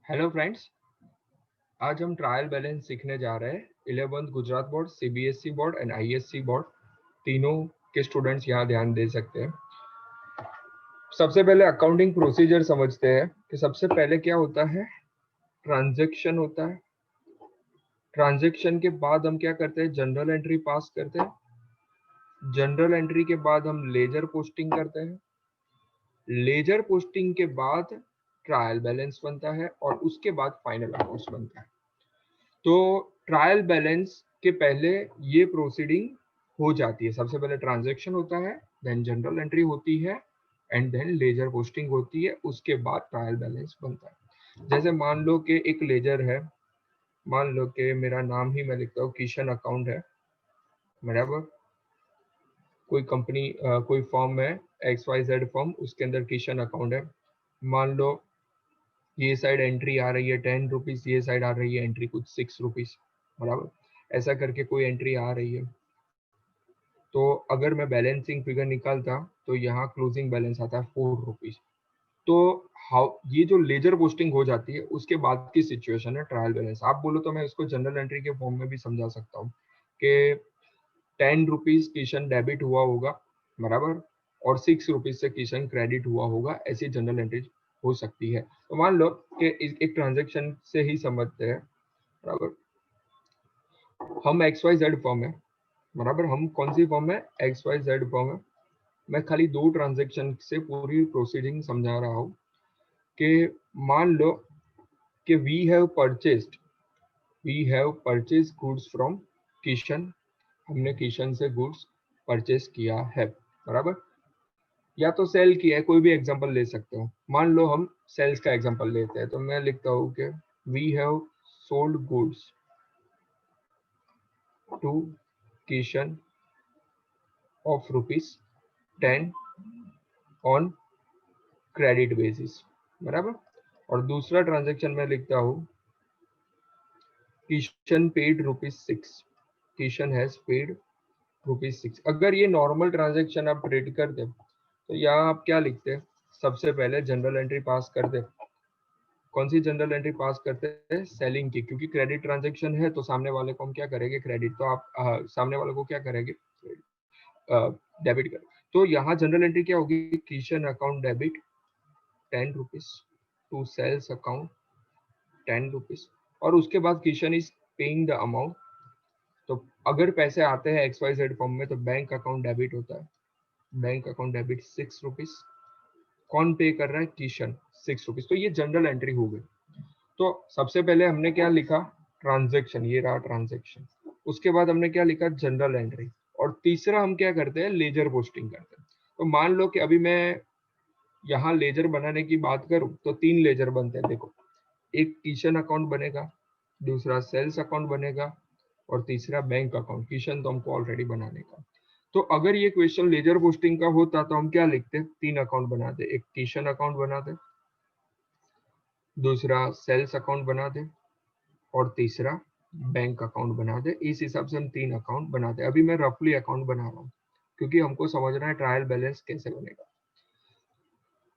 Hello friends, आज हम trial balance सीखने जा रहे हैं। 11th Gujarat board, CBSE board and ISC board तीनों के स्टूडेंट्स यहाँ ध्यान दे सकते हैं। सबसे पहले अकाउंटिंग प्रोसीजर समझते हैं कि सबसे पहले क्या होता है। ट्रांजैक्शन होता है। ट्रांजैक्शन के बाद हम क्या करते हैं, जनरल एंट्री पास करते हैं। जनरल एंट्री के बाद हम लेजर पोस्टिंग करते हैं। लेजर पोस्टिंग के बाद ट्रायल बैलेंस बनता है और उसके बाद फाइनल अकाउंट्स बनता है। तो ट्रायल बैलेंस के पहले ये प्रोसीडिंग हो जाती है। सबसे पहले ट्रांजैक्शन होता है, देन जनरल एंट्री होती है एंड देन लेजर पोस्टिंग होती है, उसके बाद ट्रायल बैलेंस बनता है। जैसे मान लो कि एक लेजर है, मान लो कि मेरा नाम ही मैं लिखता हूँ किशन अकाउंट है, बराबर। कोई कंपनी कोई फॉर्म है XYZ फॉर्म, उसके अंदर किशन अकाउंट है। मान लो ये साइड एंट्री आ रही है 10 रुपीज, ये साइड आ रही है एंट्री कुछ 6 रुपीज, बराबर। ऐसा करके कोई एंट्री आ रही है। तो अगर मैं बैलेंसिंग फिगर निकालता तो यहाँ क्लोजिंग बैलेंस आता है 4 रुपीज। तो हाउ ये जो लेजर पोस्टिंग हो जाती है उसके बाद की सिचुएशन है ट्रायल बैलेंस। आप बोलो तो मैं इसको जनरल एंट्री के फॉर्म में भी समझा सकता हूँ कि 10 रुपीज किशन डेबिट हुआ होगा, बराबर, और 6 रुपीज से किशन क्रेडिट हुआ होगा। ऐसी जनरल एंट्री हो सकती है। तो मान लो कि एक ट्रांजेक्शन से ही समझते हैं, बराबर। हम XYZ फॉर्म है, बराबर। हम कौन सी फॉर्म है, XYZ फॉर्म है। मैं खाली दो ट्रांजेक्शन से पूरी प्रोसीडिंग समझा रहा हूँ कि मान लो कि we have purchase goods from Kishan. हमने किशन से गुड्स परचेज किया है, बराबर, या तो सेल किया है। कोई भी एग्जांपल ले सकते हो। मान लो हम सेल्स का एग्जांपल लेते हैं, तो मैं लिखता हूँ कि we have sold goods to Kishan of ₹10 on credit basis, बराबर। और दूसरा ट्रांजेक्शन में लिखता हूँ Kishan paid ₹6, Kishan has paid ₹6। अगर ये नॉर्मल ट्रांजेक्शन आप ट्रेड करते तो यहाँ आप क्या लिखते, सबसे पहले जनरल एंट्री पास करते। कौन सी जनरल एंट्री पास करते हैं, सेलिंग की, क्योंकि क्रेडिट ट्रांजेक्शन है तो सामने वाले को हम क्या करेंगे, क्रेडिट। तो आप सामने वाले को क्या करेंगे, डेबिट कर। तो यहाँ जनरल एंट्री क्या होगी, Kishan account debit 10 rupees to sales account 10 rupees, और उसके बाद Kishan is paying the amount. तो अगर पैसे आते हैं XYZ फॉर्म में तो बैंक अकाउंट डेबिट होता है। Bank account debit 6 rupees. कौन पे कर रहा है, किशन, 6 रुपीज। तो ये जनरल एंट्री हो गई। तो सबसे पहले हमने क्या लिखा, ट्रांजेक्शन, ये रहा ट्रांजेक्शन। उसके बाद हमने क्या लिखा, जनरल एंट्री। और तीसरा हम क्या करते हैं, लेजर पोस्टिंग करते हैं। तो मान लो कि अभी मैं यहाँ लेजर बनाने की बात करूं तो 3 लेजर बनते हैं। देखो, एक किशन अकाउंट बनेगा, दूसरा सेल्स अकाउंट बनेगा, और तीसरा बैंक अकाउंट। किशन तो हमको ऑलरेडी बनाने का। तो अगर ये क्वेश्चन लेजर पोस्टिंग का होता तो हम क्या लिखते, 3 अकाउंट बनाते। एक किशन अकाउंट बनाते, दूसरा सेल्स अकाउंट बना दे, और तीसरा बैंक अकाउंट बना दे। इस हिसाब से हम 3 अकाउंट बनाते हैं। अभी मैं रफली अकाउंट बना रहा हूँ क्योंकि हमको समझना है ट्रायल बैलेंस कैसे बनेगा।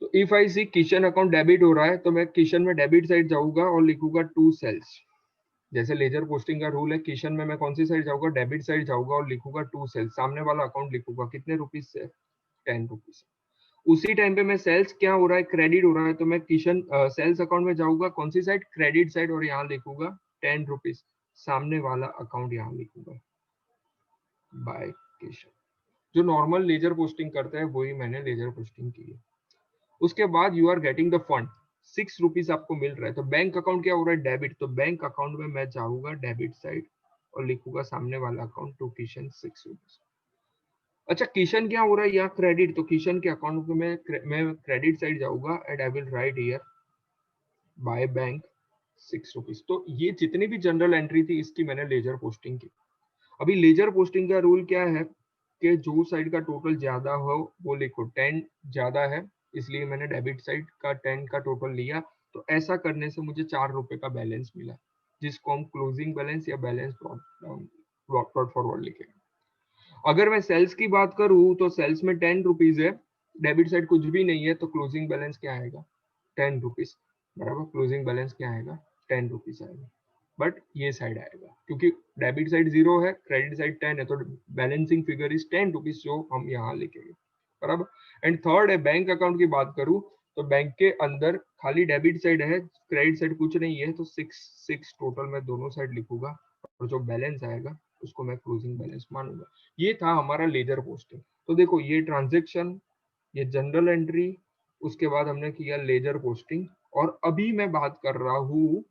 तो if I see Kishan account debit हो रहा है तो मैं किशन में डेबिट साइड जाऊंगा और लिखूंगा टू सेल्स। जैसे लेजर पोस्टिंग का रूल है, किशन में मैं कौन सी साइड जाऊंगा, डेबिट साइड जाऊंगा और लिखूंगा टू सेल्स। सामने वाला अकाउंट लिखूंगा कितने रुपीज से, 10 रुपीज। उसी टाइम पे मैं सेल्स क्या हो रहा है, क्रेडिट हो रहा है, तो मैं किशन सेल्स अकाउंट में जाऊंगा, कौन सी साइड, क्रेडिट साइड, और यहाँ लिखूंगा 10 रुपीज। सामने वाला अकाउंट यहाँ लिखूंगा बाय किशन। जो नॉर्मल लेजर पोस्टिंग करते हैं वही मैंने लेजर पोस्टिंग की है। उसके बाद you are getting the fund, 6 rupees आपको मिल रहा है। तो बैंक अकाउंट क्या हो रहा है, डेबिट। तो बैंक अकाउंट में मैं जाऊंगा डेबिट साइड और लिखूंगा सामने वाला अकाउंट टू किशन 6 रुपीज। अच्छा, किशन क्या हो रहा है यहाँ, क्रेडिट। तो किशन के अकाउंट में मैं क्रेडिट साइड जाऊंगा and I will write here by bank 6 rupees. तो ये जितनी भी जनरल एंट्री थी इसकी मैंने लेजर पोस्टिंग की। अभी लेजर पोस्टिंग का रूल क्या है कि जो साइड का टोटल ज्यादा हो वो लिखो। 10 ज्यादा है इसलिए मैंने डेबिट साइड का 10 का टोटल लिया। तो ऐसा करने से मुझे 4 रुपए का बैलेंस मिला, जिसको हम क्लोजिंग बैलेंस या बैलेंस ब्रॉड फॉरवर्ड लिखेंगे। अगर मैं सेल्स की बात करूं तो सेल्स में 10 रुपीज है, डेबिट साइड कुछ भी नहीं है, तो क्लोजिंग बैलेंस क्या आएगा, 10 रुपीज। बराबर। क्लोजिंग बैलेंस क्या आएगा, 10 रुपीज आएगा, बट ये साइड आएगा क्योंकि डेबिट साइड 0 है, क्रेडिट साइड 10 है, तो बैलेंसिंग फिगर इज 10 रुपीज जो हम यहाँ लिखेंगे, बराबर। एंड थर्ड है बैंक अकाउंट की बात करूँ तो बैंक के अंदर खाली डेबिट साइड है, क्रेडिट साइड कुछ नहीं है, तो 6 टोटल मैं दोनों साइड लिखूंगा और जो बैलेंस आएगा उसको मैं क्लोजिंग बैलेंस मानूंगा। ये था हमारा लेजर पोस्टिंग। तो देखो ये ट्रांजेक्शन, ये जनरल एंट्री, उसके बाद हमने किया लेजर पोस्टिंग, और अभी मैं बात कर रहा हूँ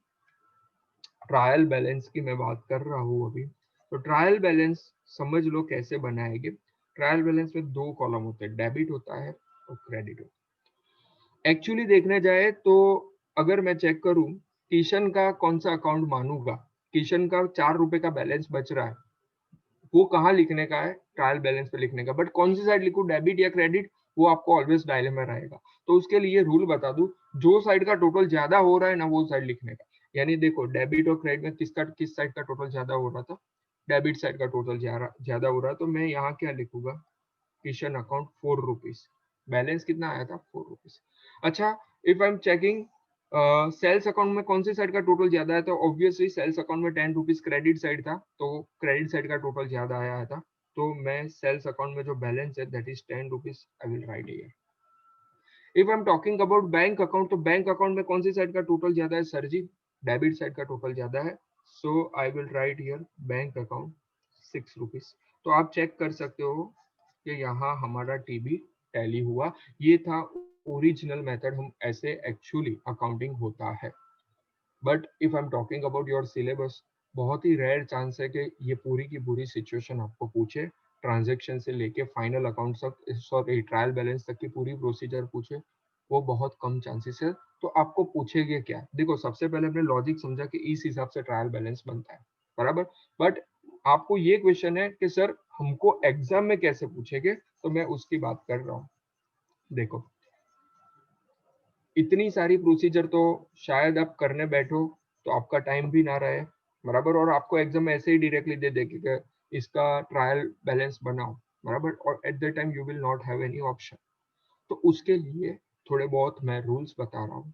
ट्रायल बैलेंस की, मैं बात कर रहा हूँ अभी। तो ट्रायल बैलेंस समझ लो कैसे बनाएंगे। ट्रायल बैलेंस में 2 कॉलम होते हैं, डेबिट होता है और क्रेडिट होता है। एक्चुअली देखने जाए तो अगर मैं चेक करूं किशन का कौन सा अकाउंट मानूंगा, किशन का 4 रुपए का बैलेंस बच रहा है, वो कहाँ लिखने का है, ट्रायल बैलेंस पे लिखने का, बट कौन सी साइड लिखूं, डेबिट या क्रेडिट, वो आपको ऑलवेज डायलेमा रहेगा। तो उसके लिए रूल बता दूं, जो साइड का टोटल ज्यादा हो रहा है ना वो साइड लिखने का। यानी देखो डेबिट और क्रेडिट में किस साइड का टोटल ज्यादा हो रहा था, डेबिट साइड का टोटल ज्यादा हो रहा है, तो मैं यहाँ क्या लिखूंगा, किशन अकाउंट 4 रुपीज, बैलेंस कितना आया था 4 रुपीज। अच्छा, if I am checking sales account में कौन सी साइड का टोटल ज्यादा है, तो ऑब्वियसली सेल्स अकाउंट में 10 रुपीज क्रेडिट साइड था, तो क्रेडिट साइड का टोटल ज्यादा आया था, तो मैं सेल्स अकाउंट में जो बैलेंस है that is 10 rupees, I will write here. If I am talking about bank account, तो बैंक अकाउंट में कौन सी साइड का टोटल ज्यादा है सर जी, डेबिट साइड का टोटल ज्यादा है, so I will write here bank account 6 rupees. तो आप चेक कर सकते हो कि यहाँ हमारा टीबी टैली हुआ। ये था ओरिजिनल मेथड, हम ऐसे एक्चुअली अकाउंटिंग होता है। But if I am talking about your syllabus, बहुत ही रेयर चांस है कि ये पूरी की पूरी सिचुएशन आपको पूछे, ट्रांजेक्शन से लेके फाइनल अकाउंट तक, सॉरी ट्रायल बैलेंस तक की पूरी प्रोसीजर पूछे, वो बहुत कम चांसेस है। तो आपको पूछेंगे क्या, देखो सबसे पहले हमने लॉजिक समझा कि इस हिसाब से ट्रायल बैलेंस बनता है, बराबर। बट आपको ये क्वेश्चन है कि सर हमको एग्जाम में कैसे पूछेंगे, तो मैं उसकी बात कर रहा हूँ। देखो इतनी सारी प्रोसीजर तो शायद आप करने बैठो तो आपका टाइम भी ना रहे, बराबर, और आपको एग्जाम में ऐसे ही डायरेक्टली दे दे कि इसका ट्रायल बैलेंस बनाओ, बराबर, और at the time you will not have any option. तो उसके लिए थोड़े बहुत मैं रूल्स बता रहा हूँ,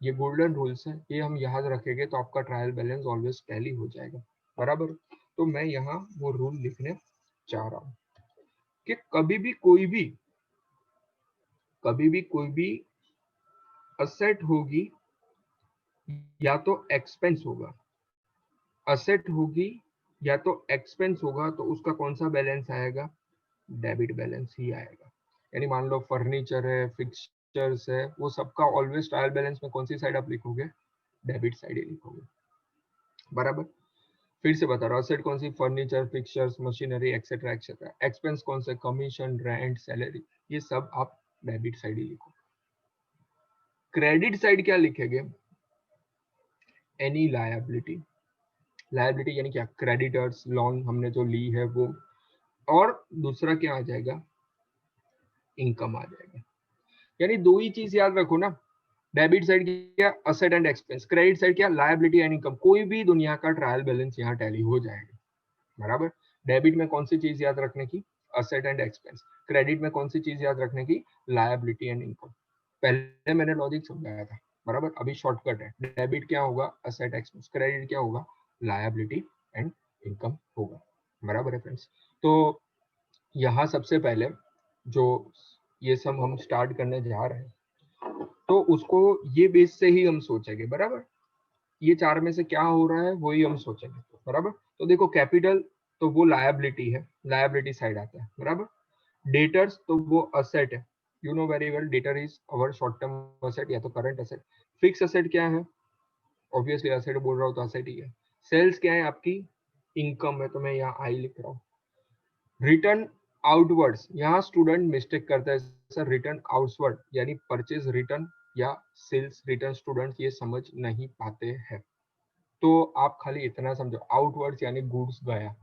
ये गोल्डन रूल्स हैं, ये हम याद रखेंगे तो आपका ट्रायल बैलेंस ऑलवेज टैली हो जाएगा, बराबर। तो मैं यहाँ वो रूल लिखने चाह रहा हूँ कि कभी भी कोई भी असेट होगी या तो एक्सपेंस होगा, असेट होगी या तो एक्सपेंस होगा, तो उसका कौन सा बैलेंस आएगा, डेबिट बैलेंस ही आएगा। यानी मान लो फर्नीचर है, फिक्सचर्स है, वो सबका ऑलवेज ट्रायल बैलेंस में कौन सी साइड आप लिखोगे, डेबिट साइड ही लिखोगे, बराबर। फिर से बता रहा हूँ, असेट कौन सी, furniture, fixtures, machinery, etcetera etcetera. Expense कौन से, कमीशन, रेंट, सैलरी, ये सब आप डेबिट साइड ही लिखो। क्रेडिट साइड क्या लिखेंगे, एनी लायबिलिटी, लायबिलिटी यानी क्या, क्रेडिटर्स, लोन हमने जो ली है वो, और दूसरा क्या आ जाएगा, इनकम आ जाएगा। यानी दो ही चीज याद रखो ना, डेबिट साइड क्या, asset and expense, credit side क्या, लायबिलिटी एंड इनकम। कोई भी दुनिया का ट्रायल बैलेंस यहाँ टैली हो जाएगा, बराबर। डेबिट में कौन सी चीज याद रखने की, असेट एंड एक्सपेंस। क्रेडिट में कौन सी चीज याद रखने की, लायबिलिटी एंड इनकम। पहले मैंने लॉजिक समझाया था, बराबर, अभी शॉर्टकट है। डेबिट क्या होगा, असेट एक्सपेंस, क्रेडिट क्या होगा, लायबिलिटी एंड इनकम होगा, बराबर है फ्रेंड्स। तो यहाँ सबसे पहले जो ये सब हम स्टार्ट करने जा रहे हैं, तो उसको ये बेस से ही हम सोचेंगे, बराबर। ये चार में से क्या हो रहा है वही हम सोचेंगे, बराबर। तो देखो कैपिटल तो वो लायबिलिटी है, लायबिलिटी साइड आता है, बराबर। डेटर्स तो वो असेट है, you know very well, debtor is our short term asset या तो करंट असेट। फिक्स असेट क्या है, ऑब्वियसली असेट बोल रहा हूँ तो असेट ही है। सेल्स क्या है आपकी, इनकम है, तो मैं यहाँ आई लिख रहा हूँ। रिटर्न आउटवर्ड्स, यहाँ स्टूडेंट मिस्टेक करता है सर, रिटर्न आउटवर्ड यानी परचेज रिटर्न या सेल्स रिटर्न, स्टूडेंट्स ये समझ नहीं पाते हैं। तो आप खाली इतना समझो, आउटवर्ड्स यानी गुड्स गया,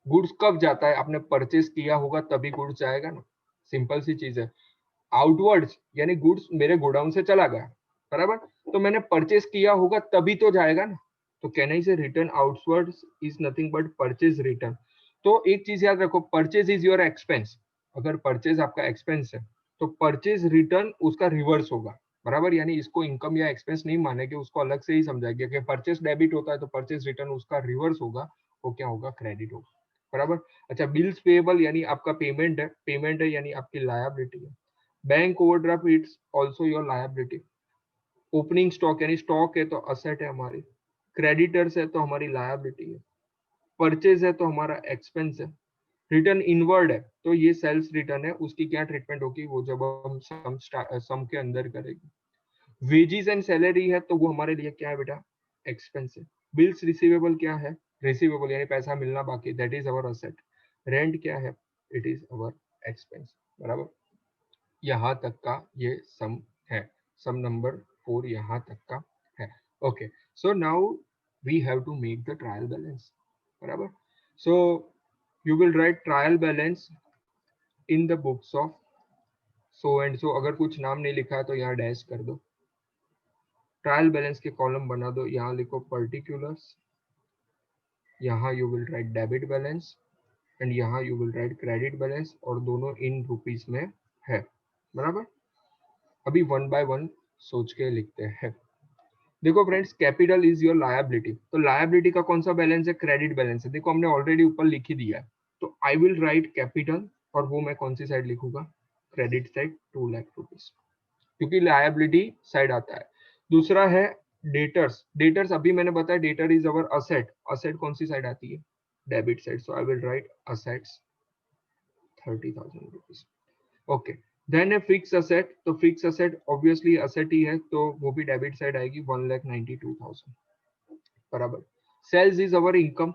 गुड्स कब जाता है, आपने परचेज किया होगा तभी गुड्स जाएगा ना, सिंपल सी चीज है। आउटवर्ड्स यानी गुड्स मेरे गोडाउन से चला गया, बराबर, तो मैंने परचेज किया होगा तभी तो जाएगा ना। तो कहना ही से return outwards is nothing but purchase return. तो एक चीज याद रखो, परचेज इज योर एक्सपेंस, अगर परचेज आपका एक्सपेंस है तो परचेज रिटर्न उसका रिवर्स होगा, बराबर, यानी इसको इनकम या एक्सपेंस नहीं मानेंगे, उसको अलग से ही समझाएंगे कि परचेस डेबिट होता है तो परचेस रिटर्न उसका रिवर्स होगा, वो क्या होगा, क्रेडिट होगा। बराबर। अच्छा, बिल्स पेएबल यानी आपका पेमेंट है यानी आपकी लायबिलिटी है। Bank overdraft it's also your liability. Opening stock यानी स्टॉक है तो असेट है हमारी, क्रेडिटर्स है तो हमारी लायबिलिटी है, परचेज है तो हमारा एक्सपेंस है, रिटर्न इनवर्ड है तो ये सेल्स रिटर्न है, उसकी क्या ट्रीटमेंट होगी वो जब हम सम के अंदर करेंगे। वेजेस एंड सैलरी है तो वो हमारे लिए क्या है बेटा, एक्सपेंस है। बिल्स रिसीवेबल क्या है, रिसीवेबल यानी पैसा मिलना बाकी, that is our asset. Rent क्या है, इट इज अवर एक्सपेंस। बराबर, यहाँ तक का ये सम है, सम नंबर 4 यहाँ तक का है। Okay, so now we have to make the trial balance. बराबर, so you will write trial balance in the books of so and so. अगर कुछ नाम नहीं लिखा है तो यहाँ डैश कर दो। ट्रायल बैलेंस के कॉलम बना दो, यहाँ लिखो पर्टिकुलर्स, यहाँ you will write debit balance and यहाँ you will write credit balance, और दोनों इन रुपीस में है। बराबर, अभी वन बाय वन सोच के लिखते हैं। देखो friends, capital is your liability, तो लायबिलिटी का कौन सा बैलेंस है, क्रेडिट बैलेंस है। देखो हमने ऑलरेडी ऊपर लिख ही दिया है, तो आई विल राइट कैपिटल, और वो मैं कौन सी साइड लिखूंगा, क्रेडिट साइड, 2 लाख रुपीज, क्योंकि लायबिलिटी साइड आता है। दूसरा है डेटर्स, डेटर्स अभी मैंने बताया debtor is our asset, asset कौन सी साइड आती है, debit side, so I will write assets 30,000 rupees. Okay, then है फिक्स असेट, तो फिक्स असेट ऑब्वियसली असेट ही है तो वो भी डेबिट साइड आएगी, 1,92,000। बराबर, सेल्स इज अवर इनकम,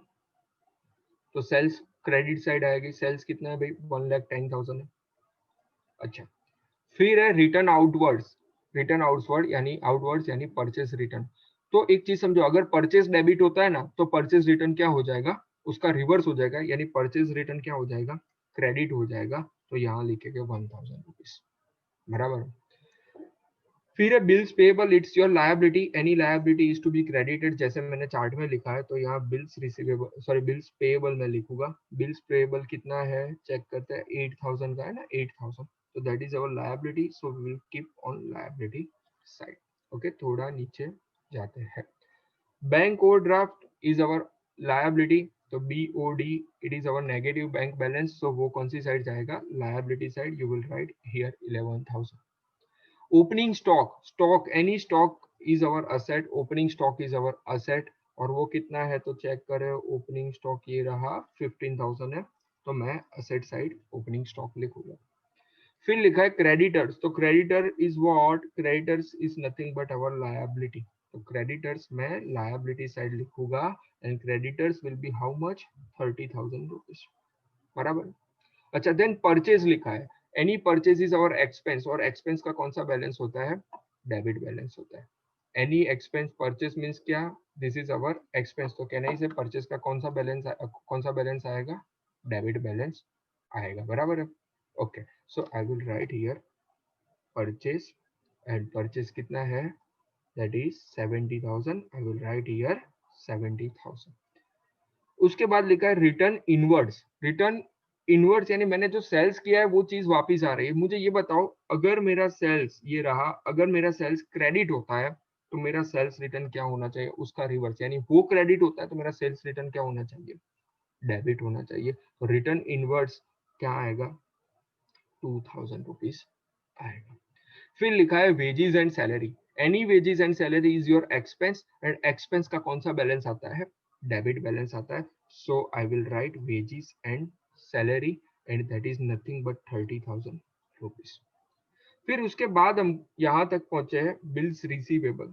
तो सेल्स क्रेडिट साइड आएगी, सेल्स कितना है भाई, 1,10,000 है। अच्छा, फिर है रिटर्न आउटवर्ड्स, रिटर्न आउटवर्ड यानी आउटवर्ड्स यानी परचेस रिटर्न। तो एक चीज समझो, अगर परचेस डेबिट होता है ना तो परचेस रिटर्न क्या हो जाएगा, उसका रिवर्स हो जाएगा, यानी परचेस रिटर्न क्या हो जाएगा, क्रेडिट हो जाएगा, तो यहाँ लिखेंगे 1,000 रुपीज। बराबर, फिर है bills payable, it's your liability, any liability is to be credited, जैसे मैंने चार्ट में लिखा है, तो यहाँ bills receivable, sorry bills payable में लिखूंगा। बिल्स पेएबल कितना है चेक करते हैं, 8,000 का है ना, 8,000, तो that is our liability, so we will keep on liability side. Okay, थोड़ा नीचे जाते हैं। Bank overdraft is our liability, तो BOD it is our negative bank balance, so वो कौन सी साइड जाएगा, liability side, you will write here 11,000। Opening stock, stock any stock is our asset, opening stock is our asset, और वो कितना है तो चेक करें, ओपनिंग स्टॉक ये रहा 15,000 है, तो मैं असेट साइड ओपनिंग स्टॉक लिखूंगा। फिर लिखा है क्रेडिटर्स, तो creditor is what, creditors is nothing but our liability, तो क्रेडिटर्स मैं लायबिलिटी साइड लिखूंगा, and creditors will be how much, 30,000 rupees. बराबर। अच्छा, देन परचेज लिखा है, any purchase is our expense, और एक्सपेंस का कौन सा बैलेंस होता है, डेबिट बैलेंस होता है। एनी एक्सपेंस परचेज मींस क्या, दिस इज अवर एक्सपेंस, तो कहना ही से परचेज का कौन सा बैलेंस आएगा, डेबिट बैलेंस आएगा। बराबर है। Okay, so I will write here purchase, and purchase कितना है, that is 70,000, I will write here 70,000। उसके बाद लिखा है रिटर्न इनवर्ड्स, रिटर्न इनवर्ड्स यानी मैंने जो सेल्स किया है वो चीज वापस आ रही है। मुझे ये बताओ, अगर मेरा सेल्स ये रहा, अगर मेरा सेल्स क्रेडिट होता है तो मेरा सेल्स रिटर्न क्या होना चाहिए, उसका रिवर्स, यानी वो क्रेडिट होता है तो मेरा सेल्स रिटर्न क्या होना चाहिए, डेबिट होना चाहिए। तो रिटर्न इनवर्ड्स क्या आएगा, 2,000 रुपीज आएगा। फिर लिखा है wages and salary, any wages and salary is your expense, and expense का कौन सा बैलेंस आता है, डेबिट बैलेंस आता है, so I will write wages and salary, and that is nothing but 30,000 rupees. फिर उसके बाद हम यहाँ तक पहुंचे हैं bills receivable,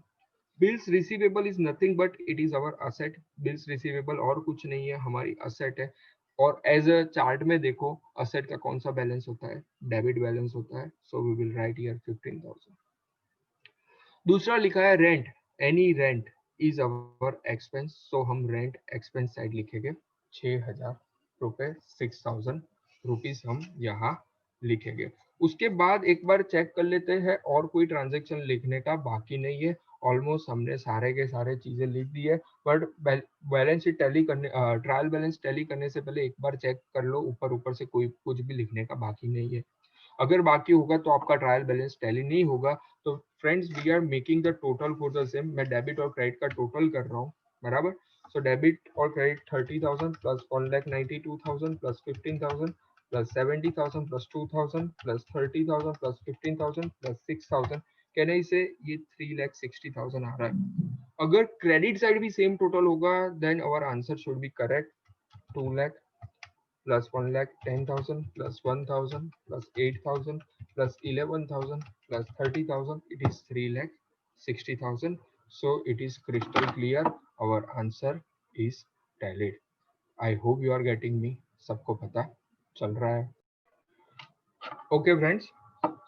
bills receivable is nothing but it is our asset, bills receivable और कुछ नहीं है, हमारी असेट है, और एज अ चार्ट में देखो असेट का कौन सा बैलेंस होता है, डेबिट बैलेंस होता है, so we will write here 15,000। दूसरा लिखा है rent, any rent is our expense, so हम रेंट एक्सपेंस साइड लिखेंगे, 6,000 रुपए, 6,000 रुपीज हम यहाँ लिखेंगे। उसके बाद एक बार चेक कर लेते हैं और कोई ट्रांजेक्शन लिखने का बाकी नहीं है, ऑलमोस्ट हमने सारे के सारे चीजें लिख दी है, बट बैलेंस शीट टैली करने, ट्रायल बैलेंस टैली करने से पहले एक बार चेक कर लो ऊपर ऊपर से कोई कुछ भी लिखने का बाकी नहीं है। अगर बाकी होगा तो आपका ट्रायल बैलेंस टैली नहीं होगा। तो friends we are making the total for the same, मैं डेबिट और क्रेडिट का टोटल कर रहा हूँ बराबर। सो डेबिट और credit 30,000 plus 1,92,000 plus 15,000 plus 70,000 plus 2,000 plus 30,000 plus 15,000 plus 6,000, कहने से ये 3,60,000 आ रहा है। अगर क्रेडिट साइड भी सेम टोटल होगा then our answer should be correct. 2 lakh plus 1,10,000 plus 1,000 plus 8,000 plus 11,000 plus 30,000, it is 3,60,000. So it is crystal clear, our answer is tallied. I hope you are getting me. सबको पता चल रहा है? Okay friends,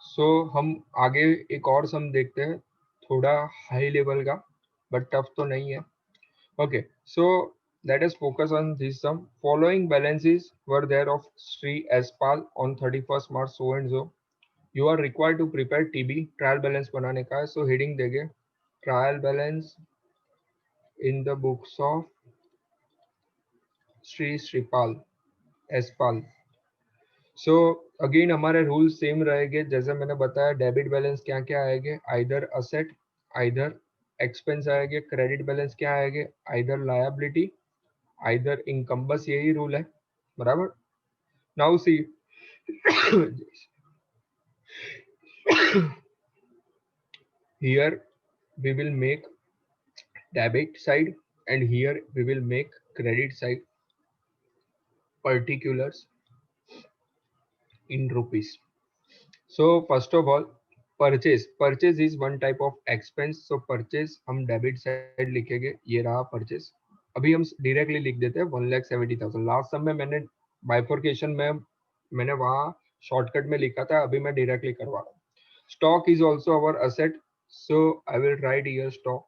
सो हम आगे एक और सम देखते हैं, थोड़ा हाई लेवल का बट टफ तो नहीं है। Okay, so let us focus on this sum. Following balances were there of Sri Espal on 31st March so and so. You are required to prepare TB, trial balance बनाने का है। So heading देंगे trial balance in the books of Sri Sripal Espal. So again हमारे rule same रहेंगे जैसे मैंने बताया। Debit balance क्या क्या आएंगे, आइदर असेट आइदर एक्सपेंस आएंगे। क्रेडिट बैलेंस क्या आएंगे, आइदर लायबिलिटी आइदर इनकम। बस यही रूल है बराबर। Now see here we will make debit side and here we will make credit side particulars in rupees. So first of all, purchase is one type of expense. So purchase हम debit side लिखेंगे, ये रहा purchase। अभी हम directly लिख देते हैं 1,70,000। Last समय मैंने bifurcation में मैंने वहाँ शॉर्टकट में लिखा था, अभी मैं directly करवा रहा हूँ। Stock is also our asset, so I will write here stock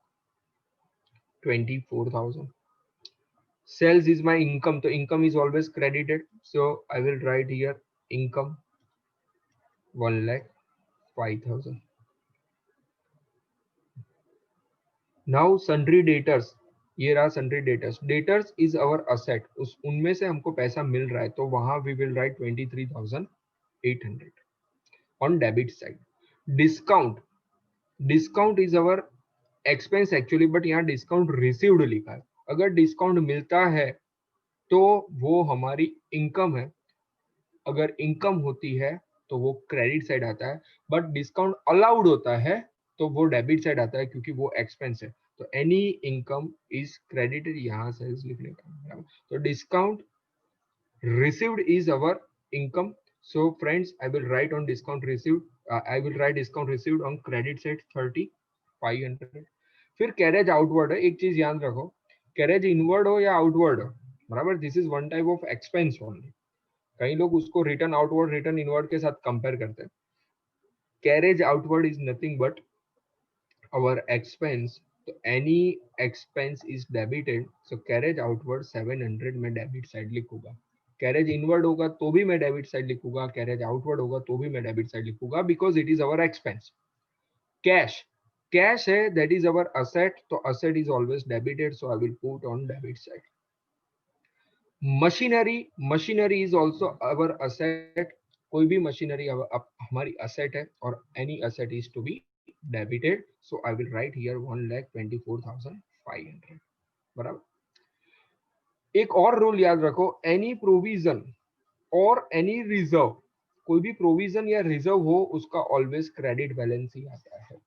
24,000. Sales is my income, so income is always credited, so I will write here income 1,05,000. Now sundry debtors, ये रहा sundry debtors. Debtors is our asset, उस उनमें से हमको पैसा मिल रहा है तो वहां we will write 23,800 on debit side. Discount is our expense actually, but यहाँ discount received लिखा है। अगर डिस्काउंट मिलता है तो वो हमारी इनकम है, अगर इनकम होती है तो वो क्रेडिट साइड आता है, बट डिस्काउंट अलाउड होता है तो वो डेबिट साइड आता है क्योंकि वो एक्सपेंस है। तो एनी इनकम इज क्रेडिटेड, यहाँ से लिखने का। तो discount received is our income. So friends I will write on discount received, I will right discount received on credit side 3,500। फिर कैरेज आउटवर्ड है, एक चीज याद रखो, कैरेज इनवर्ड हो या आउटवर्ड हो बराबर, this is one type of expense only. कई लोग उसको रिटर्न आउटवर्ड रिटर्न इनवर्ड के साथ कंपेयर करते हैं। Carriage outward is nothing but our expense, तो any expense is debited, so carriage outward 700 में डेबिट साइड लिखूंगा। कैरेज इनवर्ड होगा तो भी मैं डेबिट साइड लिखूंगा, कैरेज आउटवर्ड होगा तो भी मैं डेबिट साइड लिखूंगा, because it is our expense. Cash, cash है दैट इज अवर असेट, तो asset is always debited, so I will put on debit side. Machinery is also our asset, कोई भी machinery हमारी असेट है और any asset is to be debited, so I will write here 1,24,500 बराबर। एक और rule याद रखो, एनी प्रोविजन और एनी रिजर्व, कोई भी प्रोविजन या रिजर्व हो उसका ऑलवेज क्रेडिट बैलेंस ही आता है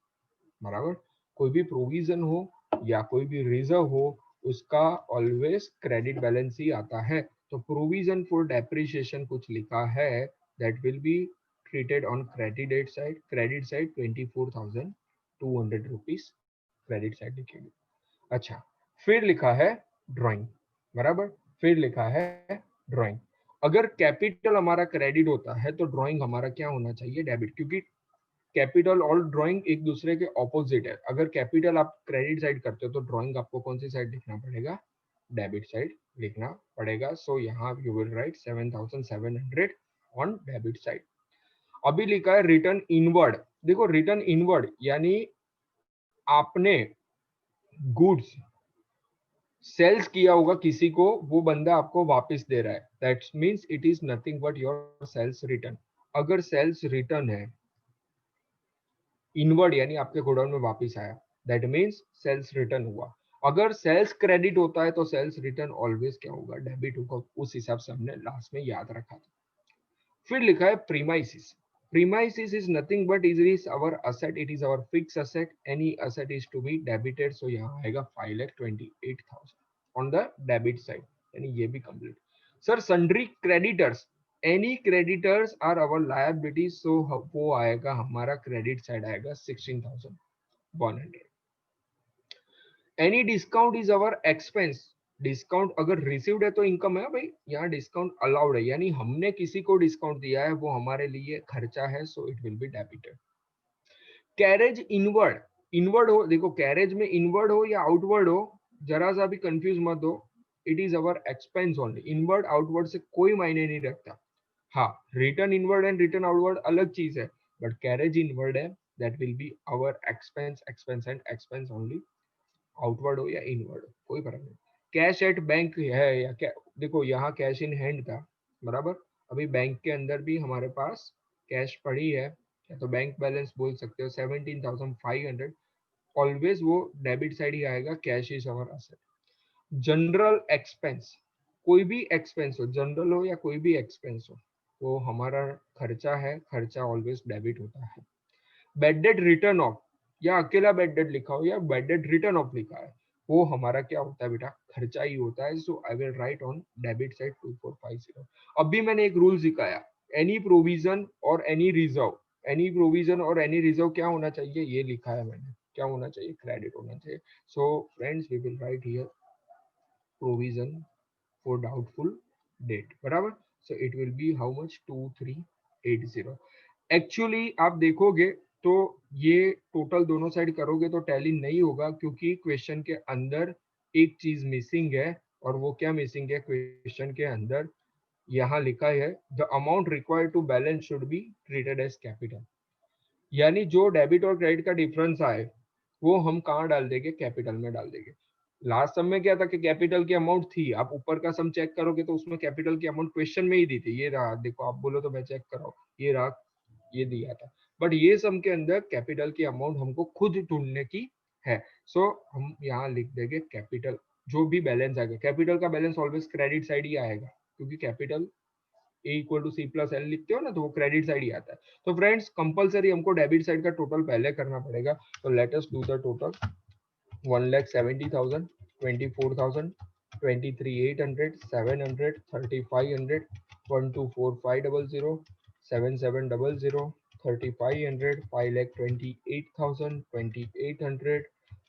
बराबर। कोई भी प्रोविजन हो या कोई भी रिजर्व हो उसका ऑलवेज क्रेडिट बैलेंस ही आता है। तो प्रोविजन फॉर डेप्रिसिएशन कुछ लिखा है, that will be treated on credit side, credit side 24,200 rupees credit side लिखेंगे। अच्छा, फिर लिखा है ड्राइंग बराबर, फिर लिखा है ड्राइंग। अगर कैपिटल हमारा क्रेडिट होता है तो ड्राइंग हमारा क्या होना चाहिए, डेबिट, क्योंकि कैपिटल और ड्राइंग एक दूसरे के ऑपोजिट है। अगर कैपिटल आप क्रेडिट साइड करते हो तो ड्राइंग आपको कौन सी साइड लिखना पड़ेगा, डेबिट साइड लिखना पड़ेगा। सो यहाँ you will right 7,700 on debit side. अभी लिखा है रिटर्न इनवर्ड। देखो रिटर्न इनवर्ड यानी आपने गुड्स सेल्स किया होगा किसी को, वो बंदा आपको वापस दे रहा है, that means it is nothing but your sales return. अगर सेल्स रिटर्न है इनवर्ड यानी आपके गोडाउन में वापस आया, दैट मीन्स सेल्स रिटर्न हुआ। अगर सेल्स क्रेडिट होता है तो सेल्स रिटर्न ऑलवेज क्या होगा, डेबिट होगा। उस हिसाब से हमने लास्ट में याद रखा था। फिर लिखा है premises. Premises is nothing but is our asset, it is our fix asset, any asset is to be debited. So यहाँ आएगा 5,28,000 ऑन द डेबिट साइड, यानी ये भी complete. Sir sundry creditors, any creditors are our liability, so वो आएगा हमारा credit side आएगा 16,100। Any discount is our expense, discount अगर रिसीव्ड है तो इनकम है भाई, यहाँ डिस्काउंट अलाउड है, यानी हमने किसी को डिस्काउंट दिया है वो हमारे लिए खर्चा है, सो it will be debited. Carriage inward, inward हो, देखो कैरेज में इनवर्ड हो या आउटवर्ड हो, जरा सा भी कंफ्यूज मत हो, it is our expense only. Inward outward से कोई मायने नहीं रखता। हाँ, return inward and return outward अलग चीज है, बट कैरेज इनवर्ड है, that will be our expense, expense and expense only, outward हो या इनवर्ड हो कोई फर्क नहीं। कैश एट बैंक है या क्या, देखो यहाँ कैश इन हैंड था बराबर, अभी बैंक के अंदर भी हमारे पास कैश पड़ी है, या तो बैंक बैलेंस बोल सकते हो 17,500, ऑलवेज वो डेबिट साइड ही आएगा, cash is our asset. General expense, कोई भी एक्सपेंस हो, जनरल हो या कोई भी एक्सपेंस हो, वो हमारा खर्चा है, खर्चा ऑलवेज डेबिट होता है। बेड डेट रिटर्न ऑफ, या अकेला बेड डेट लिखा हो या बेड डेट रिटर्न ऑफ लिखा है, वो हमारा क्या होता है बेटा, खर्चा ही होता है। So I will write on debit side 2450। अभी मैंने एक रूल सिखाया, एनी प्रोविजन और एनी रिजर्व, एनी प्रोविजन और एनी रिजर्व क्या होना चाहिए, ये लिखा है मैंने, क्या होना चाहिए, क्रेडिट होना चाहिए। So friends we will write here provision for doubtful debt बराबर, so it will be how much 2380। Actually आप देखोगे तो ये टोटल दोनों साइड करोगे तो टैली नहीं होगा, क्योंकि क्वेश्चन के अंदर एक चीज मिसिंग है, और वो क्या मिसिंग है क्वेश्चन के अंदर, यहाँ लिखा है the amount required to balance should be treated as capital, यानी जो डेबिट और क्रेडिट का डिफरेंस आए वो हम कहाँ डाल देंगे, कैपिटल में डाल देंगे। लास्ट सम में क्या था कि कैपिटल की अमाउंट थी, आप ऊपर का सम चेक करोगे तो उसमें कैपिटल की अमाउंट क्वेश्चन में ही दी थी, ये रहा देखो, आप बोलो तो मैं चेक कराऊं, ये रहा, ये दिया था। बट ये सम के अंदर कैपिटल की अमाउंट हमको खुद ढूंढने की है, सो हम यहाँ लिख देंगे कैपिटल, जो भी बैलेंस आएगा, कैपिटल का बैलेंस ऑलवेज क्रेडिट साइड ही आएगा, क्योंकि capital A equal to C plus L लिखते हो ना, तो वो क्रेडिट साइड ही आता है। तो फ्रेंड्स कंपलसरी हमको डेबिट साइड का टोटल पहले करना पड़ेगा, तो let us do the total. 1,70,000, 24,000, 23,800, 700, 3,500, 1,245,000, 7,700, 3,500, 5,28,000, 2,800,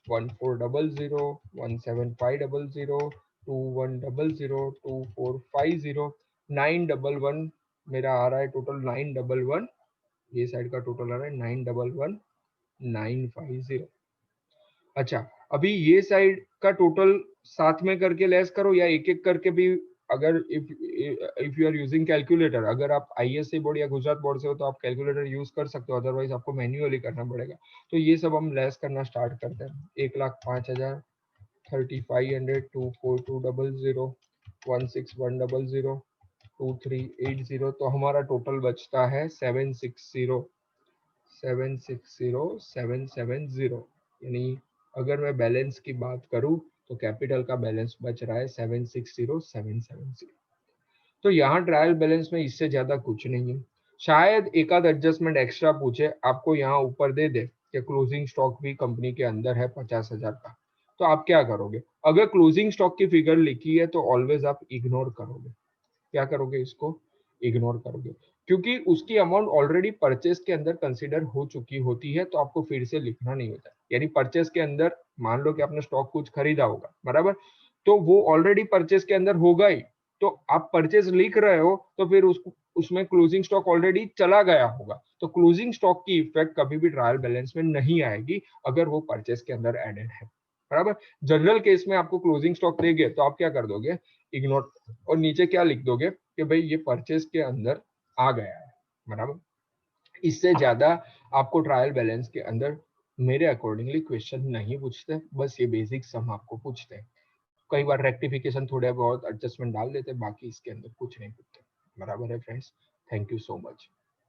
1,400, 1,7500, 2,100, 2,450, 911 मेरा आ रहा है टोटल 911, ये साइड का टोटल आ रहा है 911,950। अच्छा, अभी ये साइड का टोटल साथ में करके लेस करो या एक एक करके भी, अगर if you are using calculator, अगर आप आईएससी बोर्ड या गुजरात बोर्ड से हो तो आप कैलकुलेटर यूज कर सकते हो, अदरवाइज आपको मैन्युअली करना पड़ेगा। तो ये सब हम लेस करना स्टार्ट करते हैं। 1,05,000, 3,500, 2,4,200, 1,6,100, 2,380, तो हमारा टोटल बचता है 760, 760,770, यानी अगर मैं बैलेंस की बात करूं तो कैपिटल का बैलेंस बच रहा है 760,770। तो यहाँ ट्रायल बैलेंस में इससे ज्यादा कुछ नहीं है, शायद एक आध एडजस्टमेंट एक्स्ट्रा पूछे, आपको यहाँ ऊपर दे दे कि क्लोजिंग स्टॉक भी कंपनी के अंदर है 50,000 का, तो आप क्या करोगे, अगर क्लोजिंग स्टॉक की फिगर लिखी है तो ऑलवेज आप इग्नोर करोगे, क्या करोगे, इसको इग्नोर करोगे, क्योंकि उसकी अमाउंट ऑलरेडी परचेस के अंदर कंसीडर हो चुकी होती है, तो आपको फिर से लिखना नहीं होता। यानी परचेस के अंदर मान लो कि आपने स्टॉक कुछ खरीदा होगा बराबर, तो वो ऑलरेडी परचेस के अंदर होगा ही, तो आप परचेस लिख रहे हो तो फिर उसमें क्लोजिंग स्टॉक ऑलरेडी चला गया होगा, तो क्लोजिंग स्टॉक की इफेक्ट कभी भी ट्रायल बैलेंस में नहीं आएगी अगर वो परचेस के अंदर एडेड है बराबर। जनरल केस में आपको क्लोजिंग स्टॉक देंगे तो आप क्या कर दोगे, इग्नोर, और नीचे क्या लिख दोगे कि भाई ये परचेस के अंदर आ गया है बराबर। इससे ज्यादा आपको ट्रायल बैलेंस के अंदर मेरे अकॉर्डिंगली क्वेश्चन नहीं पूछते, बस ये बेसिक सम आपको पूछते हैं, कई बार रेक्टिफिकेशन थोड़े बहुत एडजस्टमेंट डाल देते, बाकी इसके अंदर कुछ नहीं पूछते बराबर है friends. Thank you so much.